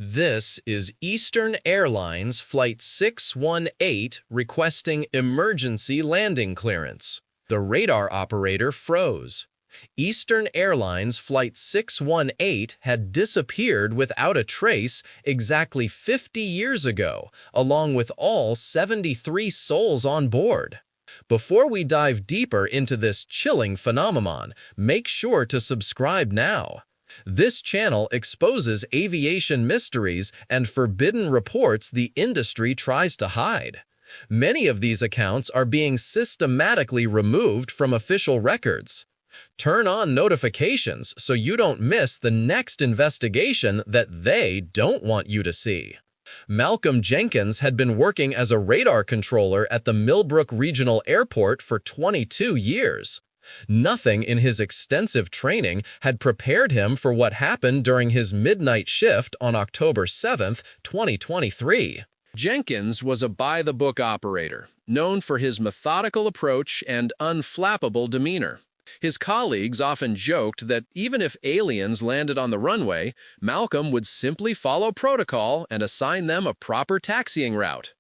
This is Eastern Airlines Flight 618 requesting emergency landing clearance. The radar operator froze. Eastern Airlines Flight 618 had disappeared without a trace exactly 50 years ago, along with all 73 souls on board. Before we dive deeper into this chilling phenomenon, make sure to subscribe now. This channel exposes aviation mysteries and forbidden reports the industry tries to hide. Many of these accounts are being systematically removed from official records. Turn on notifications so you don't miss the next investigation that they don't want you to see. Malcolm Jenkins had been working as a radar controller at the Millbrook Regional Airport for 22 years. Nothing in his extensive training had prepared him for what happened during his midnight shift on October 7, 2023. Jenkins was a by-the-book operator, known for his methodical approach and unflappable demeanor. His colleagues often joked that even if aliens landed on the runway, Malcolm would simply follow protocol and assign them a proper taxiing route.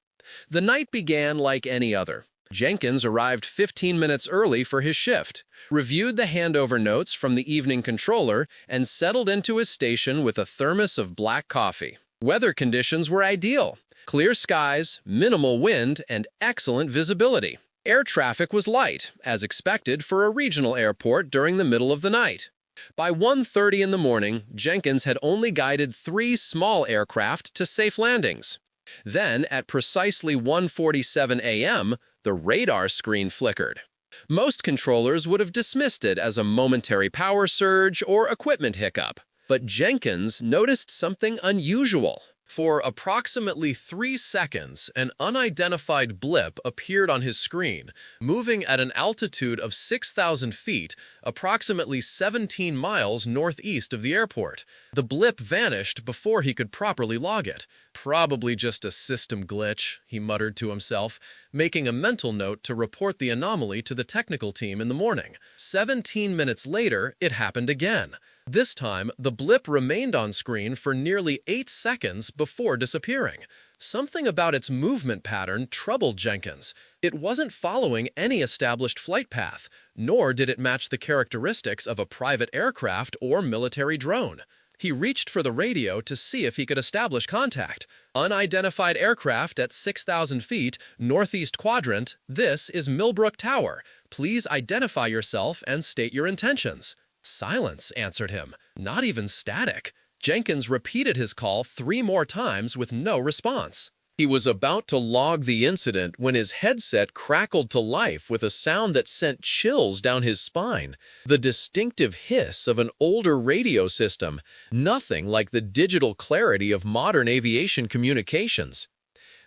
The night began like any other. Jenkins arrived 15 minutes early for his shift, reviewed the handover notes from the evening controller, and settled into his station with a thermos of black coffee. Weather conditions were ideal: clear skies, minimal wind, and excellent visibility. Air traffic was light, as expected for a regional airport during the middle of the night. By 1:30 in the morning, Jenkins had only guided 3 small aircraft to safe landings. Then, at precisely 1:47 a.m., the radar screen flickered. Most controllers would have dismissed it as a momentary power surge or equipment hiccup, but Jenkins noticed something unusual. For approximately 3 seconds, an unidentified blip appeared on his screen, moving at an altitude of 6,000 feet, approximately 17 miles northeast of the airport. The blip vanished before he could properly log it. "Probably just a system glitch," he muttered to himself, making a mental note to report the anomaly to the technical team in the morning. 17 minutes later, it happened again. This time, the blip remained on screen for nearly 8 seconds before disappearing. Something about its movement pattern troubled Jenkins. It wasn't following any established flight path, nor did it match the characteristics of a private aircraft or military drone. He reached for the radio to see if he could establish contact. "Unidentified aircraft at 6,000 feet, northeast quadrant. This is Millbrook Tower. Please identify yourself and state your intentions." Silence answered him, not even static. Jenkins repeated his call 3 more times with no response. He was about to log the incident when his headset crackled to life with a sound that sent chills down his spine. The distinctive hiss of an older radio system, nothing like the digital clarity of modern aviation communications.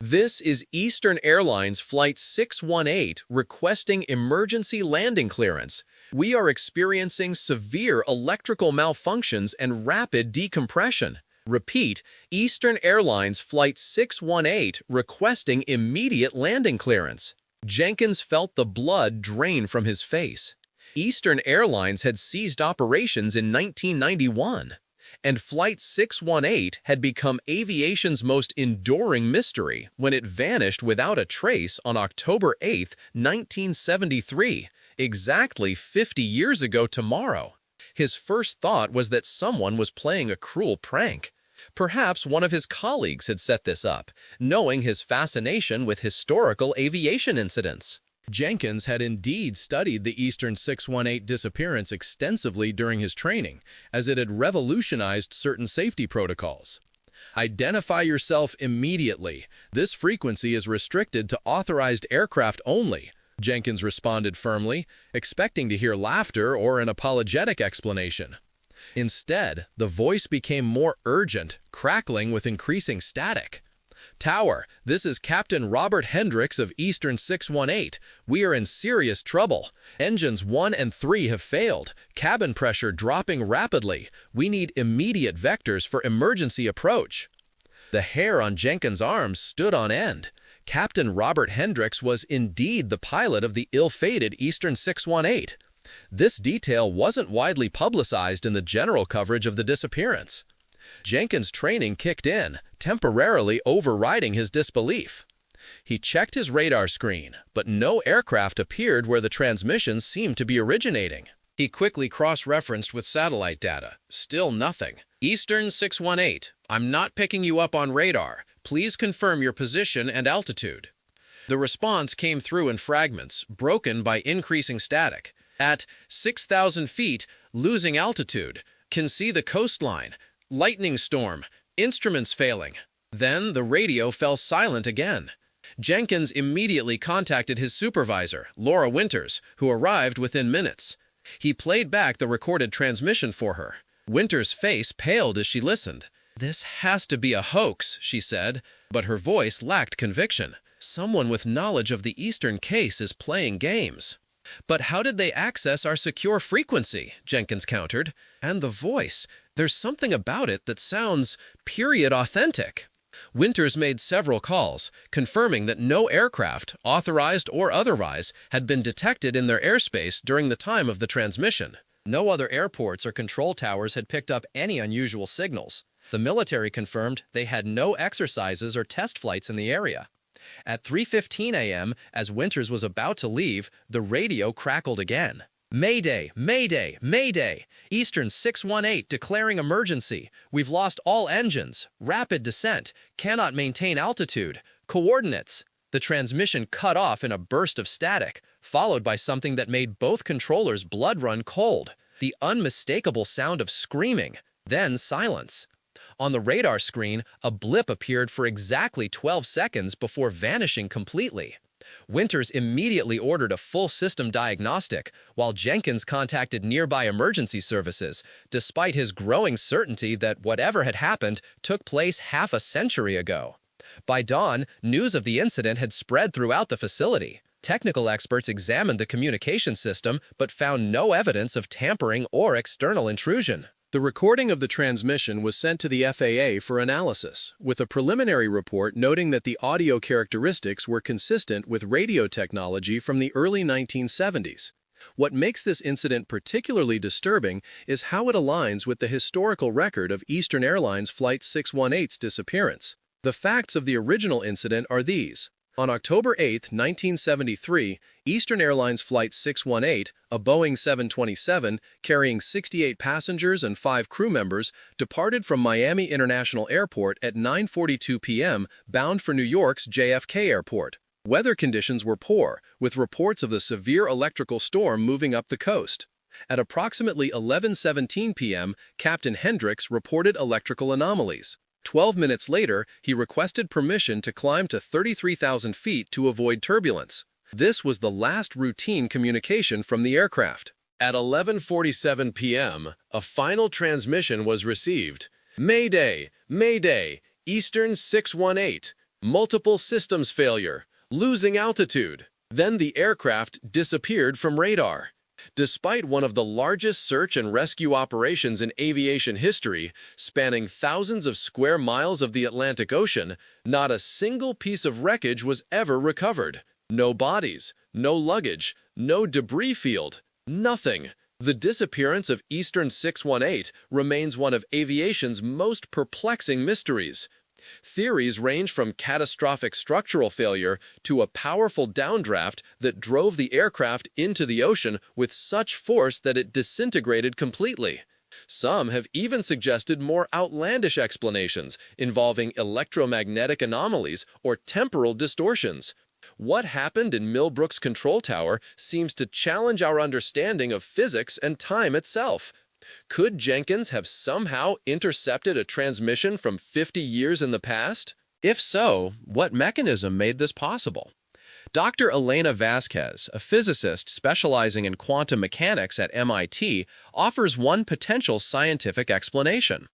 This is Eastern Airlines Flight 618 requesting emergency landing clearance. We are experiencing severe electrical malfunctions and rapid decompression. Repeat, Eastern Airlines Flight 618 requesting immediate landing clearance. Jenkins felt the blood drain from his face. Eastern Airlines had ceased operations in 1991. And Flight 618 had become aviation's most enduring mystery when it vanished without a trace on October 8, 1973, exactly 50 years ago tomorrow. His first thought was that someone was playing a cruel prank. Perhaps one of his colleagues had set this up, knowing his fascination with historical aviation incidents. Jenkins had indeed studied the Eastern 618 disappearance extensively during his training, as it had revolutionized certain safety protocols. "Identify yourself immediately. This frequency is restricted to authorized aircraft only," Jenkins responded firmly, expecting to hear laughter or an apologetic explanation. Instead, the voice became more urgent, crackling with increasing static. "Tower, this is Captain Robert Hendricks of Eastern 618. We are in serious trouble. Engines 1 and 3 have failed. Cabin pressure dropping rapidly. We need immediate vectors for emergency approach." The hair on Jenkins' arms stood on end. Captain Robert Hendricks was indeed the pilot of the ill-fated Eastern 618. This detail wasn't widely publicized in the general coverage of the disappearance. Jenkins' training kicked in, temporarily overriding his disbelief. He checked his radar screen, but no aircraft appeared where the transmissions seemed to be originating. He quickly cross-referenced with satellite data. Still nothing. Eastern 618, I'm not picking you up on radar. Please confirm your position and altitude. The response came through in fragments, broken by increasing static. At 6,000 feet, losing altitude. Can see the coastline. Lightning storm. Instruments failing. Then the radio fell silent again. Jenkins immediately contacted his supervisor, Laura Winters, who arrived within minutes. He played back the recorded transmission for her. Winters' face paled as she listened. "This has to be a hoax," she said, but her voice lacked conviction. "Someone with knowledge of the Eastern case is playing games." "But how did they access our secure frequency?" Jenkins countered. "And the voice, there's something about it that sounds period authentic." Winters made several calls, confirming that no aircraft, authorized or otherwise, had been detected in their airspace during the time of the transmission. No other airports or control towers had picked up any unusual signals. The military confirmed they had no exercises or test flights in the area. At 3:15 a.m., as Winters was about to leave, the radio crackled again. "Mayday! Mayday! Mayday! Eastern 618 declaring emergency. We've lost all engines. Rapid descent. Cannot maintain altitude. Coordinates." The transmission cut off in a burst of static, followed by something that made both controllers' blood run cold. The unmistakable sound of screaming. Then silence. On the radar screen, a blip appeared for exactly 12 seconds before vanishing completely. Winters immediately ordered a full system diagnostic, while Jenkins contacted nearby emergency services, despite his growing certainty that whatever had happened took place half a century ago. By dawn, news of the incident had spread throughout the facility. Technical experts examined the communication system but found no evidence of tampering or external intrusion. The recording of the transmission was sent to the FAA for analysis, with a preliminary report noting that the audio characteristics were consistent with radio technology from the early 1970s. What makes this incident particularly disturbing is how it aligns with the historical record of Eastern Airlines Flight 618's disappearance. The facts of the original incident are these. On October 8, 1973, Eastern Airlines Flight 618, a Boeing 727 carrying 68 passengers and 5 crew members, departed from Miami International Airport at 9:42 p.m. bound for New York's JFK Airport. Weather conditions were poor, with reports of the severe electrical storm moving up the coast. At approximately 11:17 p.m., Captain Hendricks reported electrical anomalies. 12 minutes later, he requested permission to climb to 33,000 feet to avoid turbulence. This was the last routine communication from the aircraft. At 11:47 p.m., a final transmission was received. "Mayday! Mayday! Eastern 618. Multiple systems failure. Losing altitude." Then the aircraft disappeared from radar. Despite one of the largest search and rescue operations in aviation history, spanning thousands of square miles of the Atlantic Ocean, not a single piece of wreckage was ever recovered. No bodies, no luggage, no debris field, nothing. The disappearance of Eastern 618 remains one of aviation's most perplexing mysteries. Theories range from catastrophic structural failure to a powerful downdraft that drove the aircraft into the ocean with such force that it disintegrated completely. Some have even suggested more outlandish explanations involving electromagnetic anomalies or temporal distortions. What happened in Millbrook's control tower seems to challenge our understanding of physics and time itself. Could Jenkins have somehow intercepted a transmission from 50 years in the past? If so, what mechanism made this possible? Dr. Elena Vasquez, a physicist specializing in quantum mechanics at MIT, offers one potential scientific explanation.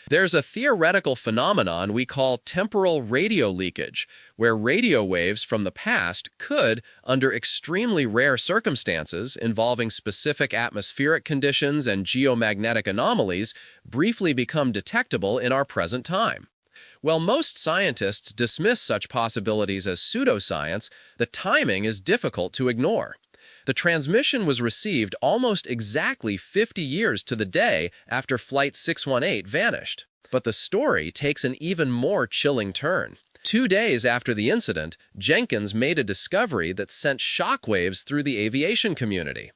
There's a theoretical phenomenon we call temporal radio leakage, where radio waves from the past could, under extremely rare circumstances involving specific atmospheric conditions and geomagnetic anomalies, briefly become detectable in our present time. While most scientists dismiss such possibilities as pseudoscience, the timing is difficult to ignore. The transmission was received almost exactly 50 years to the day after Flight 618 vanished. But the story takes an even more chilling turn. 2 days after the incident, Jenkins made a discovery that sent shockwaves through the aviation community.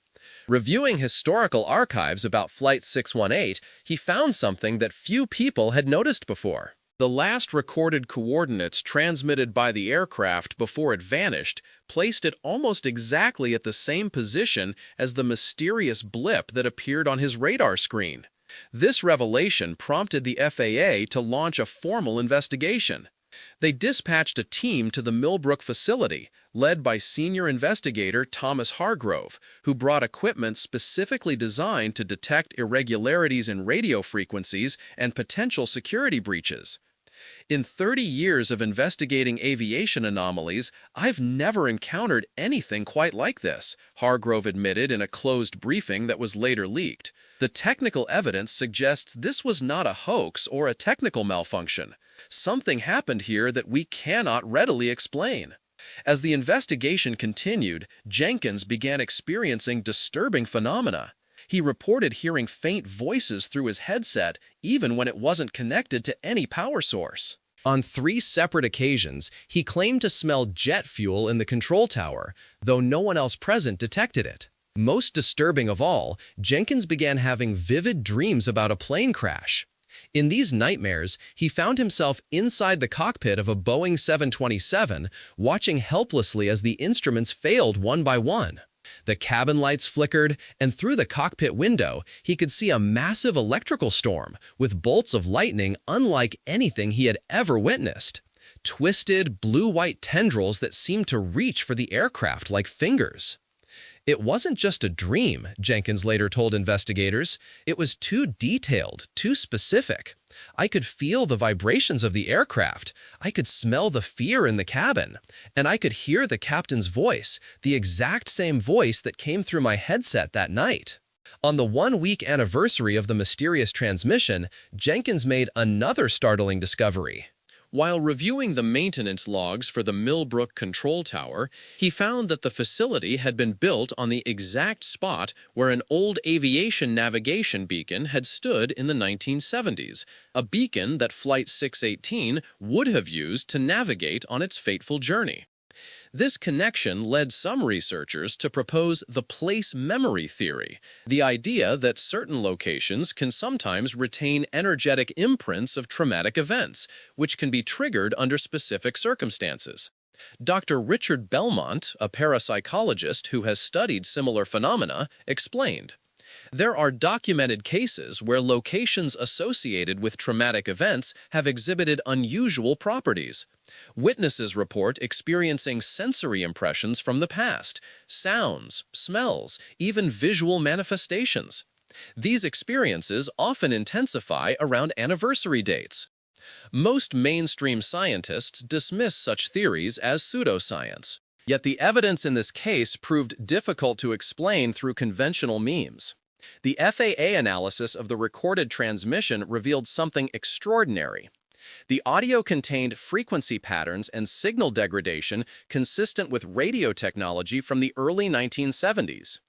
Reviewing historical archives about Flight 618, he found something that few people had noticed before. The last recorded coordinates transmitted by the aircraft before it vanished placed it almost exactly at the same position as the mysterious blip that appeared on his radar screen. This revelation prompted the FAA to launch a formal investigation. They dispatched a team to the Millbrook facility, led by senior investigator Thomas Hargrove, who brought equipment specifically designed to detect irregularities in radio frequencies and potential security breaches. In 30 years of investigating aviation anomalies, I've never encountered anything quite like this, Hargrove admitted in a closed briefing that was later leaked. The technical evidence suggests this was not a hoax or a technical malfunction. Something happened here that we cannot readily explain. As the investigation continued, Jenkins began experiencing disturbing phenomena. He reported hearing faint voices through his headset, even when it wasn't connected to any power source. On 3 separate occasions, he claimed to smell jet fuel in the control tower, though no one else present detected it. Most disturbing of all, Jenkins began having vivid dreams about a plane crash. In these nightmares, he found himself inside the cockpit of a Boeing 727, watching helplessly as the instruments failed one by one. The cabin lights flickered, and through the cockpit window, he could see a massive electrical storm with bolts of lightning unlike anything he had ever witnessed. Twisted, blue-white tendrils that seemed to reach for the aircraft like fingers. It wasn't just a dream, Jenkins later told investigators. It was too detailed, too specific. I could feel the vibrations of the aircraft. I could smell the fear in the cabin. And I could hear the captain's voice, the exact same voice that came through my headset that night. On the 1-week anniversary of the mysterious transmission, Jenkins made another startling discovery. While reviewing the maintenance logs for the Millbrook Control Tower, he found that the facility had been built on the exact spot where an old aviation navigation beacon had stood in the 1970s, a beacon that Flight 618 would have used to navigate on its fateful journey. This connection led some researchers to propose the place memory theory, the idea that certain locations can sometimes retain energetic imprints of traumatic events, which can be triggered under specific circumstances. Dr. Richard Belmont, a parapsychologist who has studied similar phenomena, explained, "There are documented cases where locations associated with traumatic events have exhibited unusual properties. Witnesses report experiencing sensory impressions from the past, sounds, smells, even visual manifestations. These experiences often intensify around anniversary dates." Most mainstream scientists dismiss such theories as pseudoscience. Yet the evidence in this case proved difficult to explain through conventional means. The FAA analysis of the recorded transmission revealed something extraordinary. The audio contained frequency patterns and signal degradation consistent with radio technology from the early 1970s.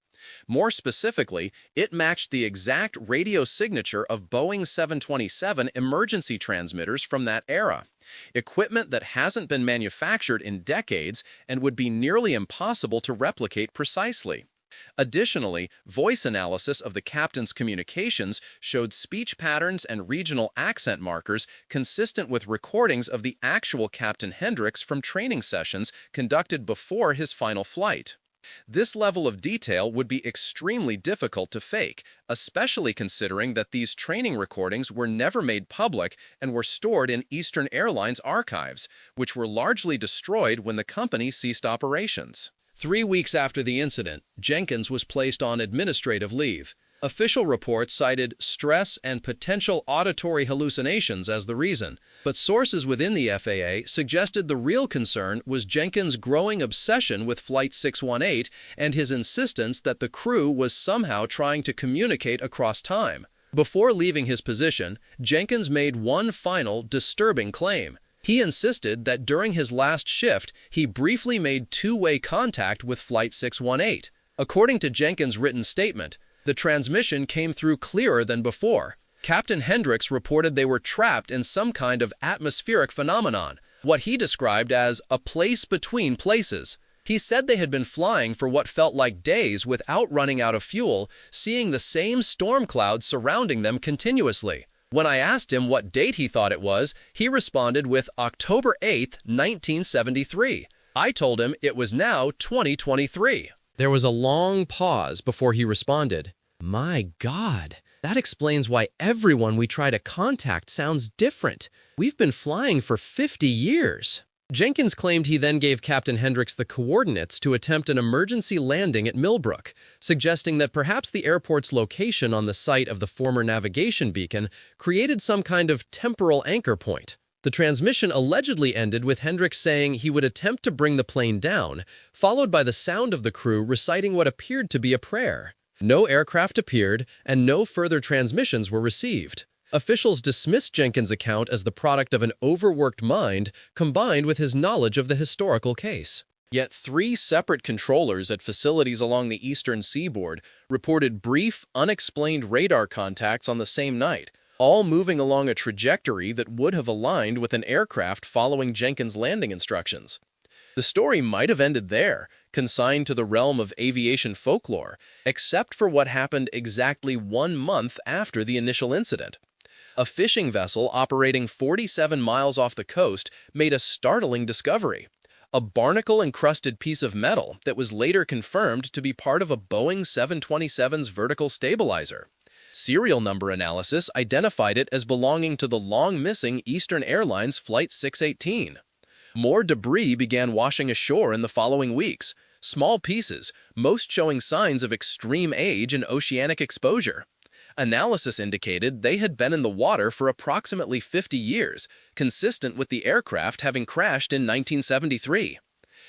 More specifically, it matched the exact radio signature of Boeing 727 emergency transmitters from that era, equipment that hasn't been manufactured in decades and would be nearly impossible to replicate precisely. Additionally, voice analysis of the captain's communications showed speech patterns and regional accent markers consistent with recordings of the actual Captain Hendricks from training sessions conducted before his final flight. This level of detail would be extremely difficult to fake, especially considering that these training recordings were never made public and were stored in Eastern Airlines archives, which were largely destroyed when the company ceased operations. 3 weeks after the incident, Jenkins was placed on administrative leave. Official reports cited stress and potential auditory hallucinations as the reason, but sources within the FAA suggested the real concern was Jenkins' growing obsession with Flight 618 and his insistence that the crew was somehow trying to communicate across time. Before leaving his position, Jenkins made one final, disturbing claim. He insisted that during his last shift, he briefly made two-way contact with Flight 618. According to Jenkins' written statement, the transmission came through clearer than before. Captain Hendricks reported they were trapped in some kind of atmospheric phenomenon, what he described as a place between places. He said they had been flying for what felt like days without running out of fuel, seeing the same storm clouds surrounding them continuously. When I asked him what date he thought it was, he responded with October 8, 1973. I told him it was now 2023. There was a long pause before he responded. My God, that explains why everyone we try to contact sounds different. We've been flying for 50 years. Jenkins claimed he then gave Captain Hendricks the coordinates to attempt an emergency landing at Millbrook, suggesting that perhaps the airport's location on the site of the former navigation beacon created some kind of temporal anchor point. The transmission allegedly ended with Hendricks saying he would attempt to bring the plane down, followed by the sound of the crew reciting what appeared to be a prayer. No aircraft appeared, and no further transmissions were received. Officials dismissed Jenkins' account as the product of an overworked mind combined with his knowledge of the historical case. Yet 3 separate controllers at facilities along the eastern seaboard reported brief, unexplained radar contacts on the same night, all moving along a trajectory that would have aligned with an aircraft following Jenkins' landing instructions. The story might have ended there, consigned to the realm of aviation folklore, except for what happened exactly 1 month after the initial incident. A fishing vessel operating 47 miles off the coast made a startling discovery: a barnacle-encrusted piece of metal that was later confirmed to be part of a Boeing 727's vertical stabilizer. Serial number analysis identified it as belonging to the long-missing Eastern Airlines Flight 618. More debris began washing ashore in the following weeks, small pieces, most showing signs of extreme age and oceanic exposure. Analysis indicated they had been in the water for approximately 50 years, consistent with the aircraft having crashed in 1973.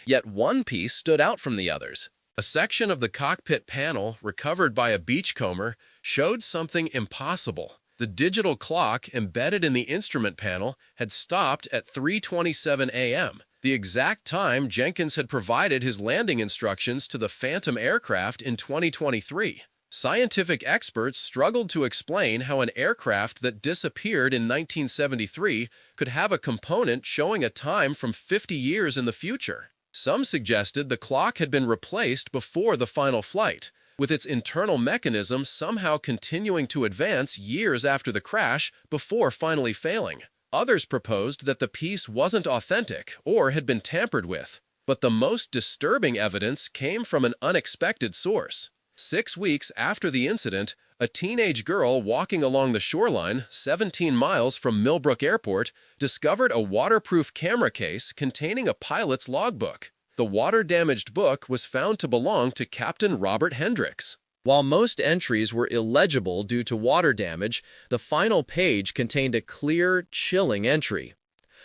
Yet one piece stood out from the others. A section of the cockpit panel, recovered by a beachcomber, showed something impossible. The digital clock embedded in the instrument panel had stopped at 3:27 a.m., the exact time Jenkins had provided his landing instructions to the Phantom aircraft in 2023. Scientific experts struggled to explain how an aircraft that disappeared in 1973 could have a component showing a time from 50 years in the future. Some suggested the clock had been replaced before the final flight, with its internal mechanism somehow continuing to advance years after the crash before finally failing. Others proposed that the piece wasn't authentic or had been tampered with, but the most disturbing evidence came from an unexpected source. 6 weeks after the incident, a teenage girl walking along the shoreline, 17 miles from Millbrook Airport, discovered a waterproof camera case containing a pilot's logbook. The water-damaged book was found to belong to Captain Robert Hendricks. While most entries were illegible due to water damage, the final page contained a clear, chilling entry.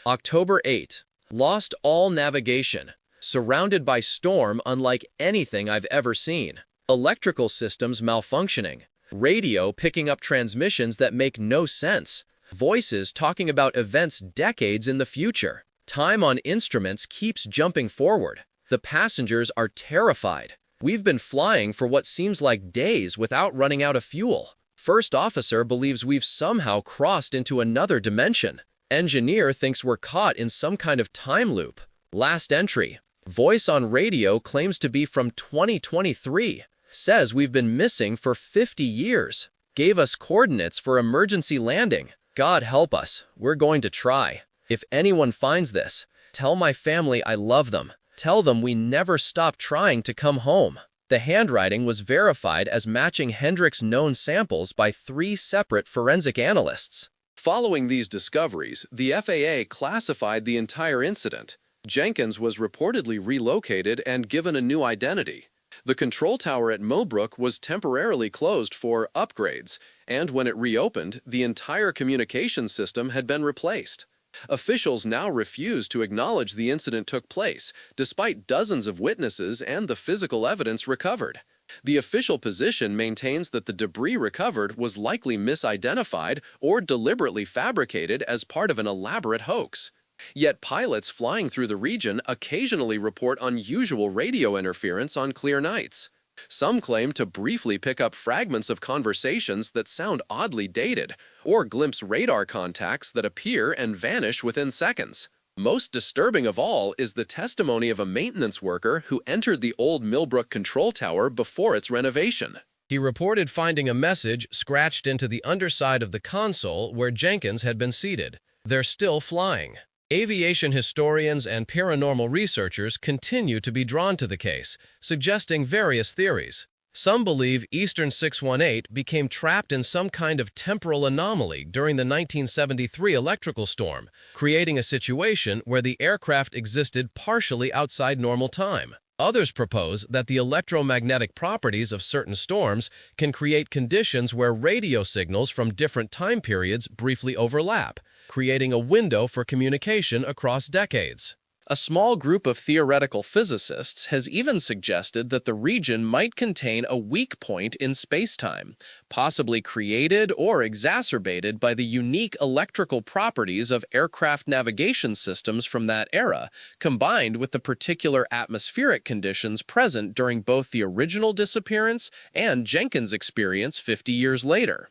October 8. Lost all navigation. Surrounded by storm unlike anything I've ever seen. Electrical systems malfunctioning. Radio picking up transmissions that make no sense. Voices talking about events decades in the future. Time on instruments keeps jumping forward. The passengers are terrified. We've been flying for what seems like days without running out of fuel. First officer believes we've somehow crossed into another dimension. Engineer thinks we're caught in some kind of time loop. Last entry. Voice on radio claims to be from 2023. Says we've been missing for 50 years. Gave us coordinates for emergency landing. God help us. We're going to try. If anyone finds this, tell my family I love them. Tell them we never stopped trying to come home. The handwriting was verified as matching Hendricks' known samples by 3 separate forensic analysts. Following these discoveries, the FAA classified the entire incident. Jenkins was reportedly relocated and given a new identity. The control tower at Millbrook was temporarily closed for upgrades, and when it reopened, the entire communications system had been replaced. Officials now refuse to acknowledge the incident took place, despite dozens of witnesses and the physical evidence recovered. The official position maintains that the debris recovered was likely misidentified or deliberately fabricated as part of an elaborate hoax. Yet pilots flying through the region occasionally report unusual radio interference on clear nights. Some claim to briefly pick up fragments of conversations that sound oddly dated, or glimpse radar contacts that appear and vanish within seconds. Most disturbing of all is the testimony of a maintenance worker who entered the old Millbrook control tower before its renovation. He reported finding a message scratched into the underside of the console where Jenkins had been seated. "They're still flying." Aviation historians and paranormal researchers continue to be drawn to the case, suggesting various theories. Some believe Eastern 618 became trapped in some kind of temporal anomaly during the 1973 electrical storm, creating a situation where the aircraft existed partially outside normal time. Others propose that the electromagnetic properties of certain storms can create conditions where radio signals from different time periods briefly overlap, creating a window for communication across decades. A small group of theoretical physicists has even suggested that the region might contain a weak point in spacetime, possibly created or exacerbated by the unique electrical properties of aircraft navigation systems from that era, combined with the particular atmospheric conditions present during both the original disappearance and Jenkins' experience 50 years later.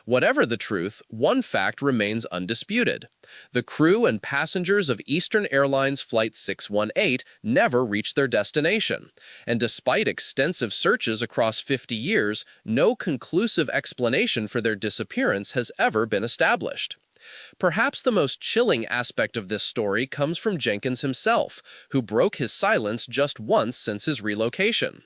Whatever the truth, one fact remains undisputed. The crew and passengers of Eastern Airlines Flight 618 never reached their destination, and despite extensive searches across 50 years, no conclusive explanation for their disappearance has ever been established. Perhaps the most chilling aspect of this story comes from Jenkins himself, who broke his silence just once since his relocation.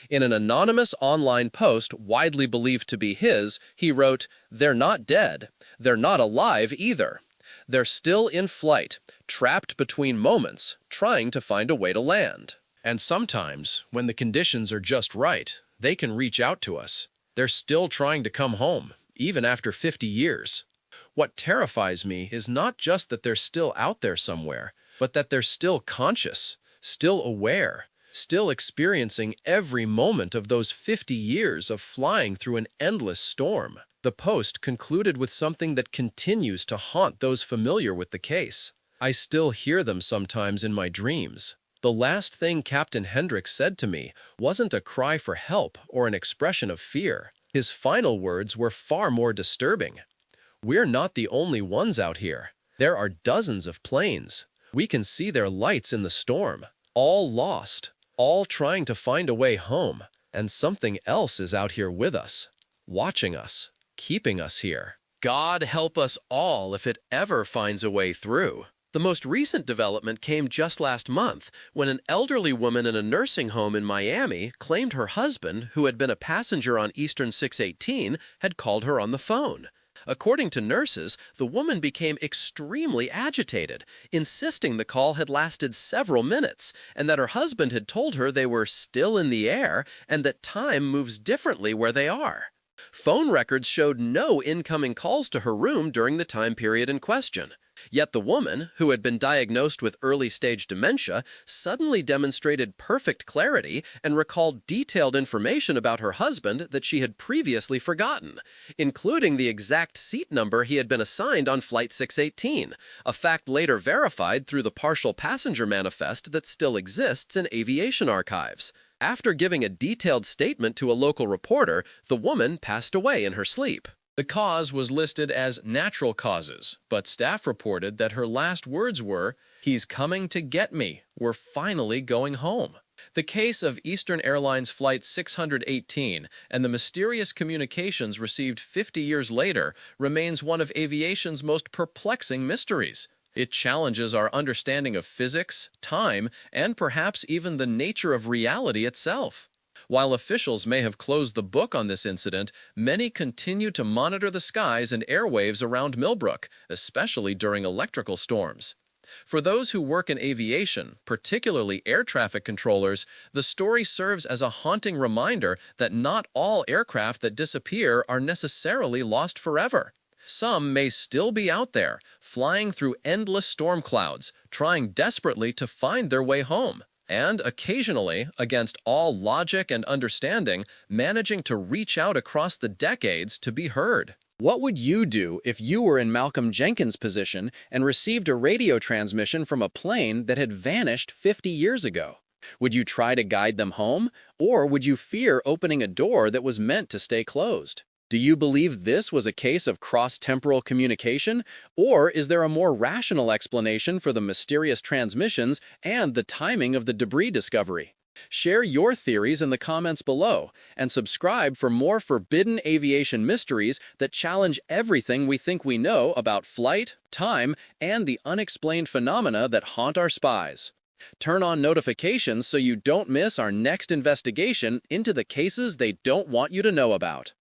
In an anonymous online post widely believed to be his, he wrote, "They're not dead. They're not alive either. They're still in flight, trapped between moments, trying to find a way to land. And sometimes, when the conditions are just right, they can reach out to us. They're still trying to come home, even after 50 years. What terrifies me is not just that they're still out there somewhere, but that they're still conscious, still aware, still experiencing every moment of those 50 years of flying through an endless storm." The post concluded with something that continues to haunt those familiar with the case. "I still hear them sometimes in my dreams. The last thing Captain Hendricks said to me wasn't a cry for help or an expression of fear. His final words were far more disturbing. We're not the only ones out here. There are dozens of planes. We can see their lights in the storm. All lost. All trying to find a way home, and something else is out here with us, watching us, keeping us here. God help us all if it ever finds a way through." The most recent development came just last month, when an elderly woman in a nursing home in Miami claimed her husband, who had been a passenger on Eastern 618, had called her on the phone. According to nurses, the woman became extremely agitated, insisting the call had lasted several minutes, and that her husband had told her they were still in the air and that time moves differently where they are. Phone records showed no incoming calls to her room during the time period in question. Yet the woman, who had been diagnosed with early-stage dementia, suddenly demonstrated perfect clarity and recalled detailed information about her husband that she had previously forgotten, including the exact seat number he had been assigned on Flight 618, a fact later verified through the partial passenger manifest that still exists in aviation archives. After giving a detailed statement to a local reporter, the woman passed away in her sleep. The cause was listed as natural causes, but staff reported that her last words were, "He's coming to get me. We're finally going home." The case of Eastern Airlines Flight 618 and the mysterious communications received 50 years later remains one of aviation's most perplexing mysteries. It challenges our understanding of physics, time, and perhaps even the nature of reality itself. While officials may have closed the book on this incident, many continue to monitor the skies and airwaves around Millbrook, especially during electrical storms. For those who work in aviation, particularly air traffic controllers, the story serves as a haunting reminder that not all aircraft that disappear are necessarily lost forever. Some may still be out there, flying through endless storm clouds, trying desperately to find their way home. And occasionally, against all logic and understanding, managing to reach out across the decades to be heard. What would you do if you were in Malcolm Jenkins' position and received a radio transmission from a plane that had vanished 50 years ago? Would you try to guide them home, or would you fear opening a door that was meant to stay closed? Do you believe this was a case of cross-temporal communication, or is there a more rational explanation for the mysterious transmissions and the timing of the debris discovery? Share your theories in the comments below, and subscribe for more forbidden aviation mysteries that challenge everything we think we know about flight, time, and the unexplained phenomena that haunt our skies. Turn on notifications so you don't miss our next investigation into the cases they don't want you to know about.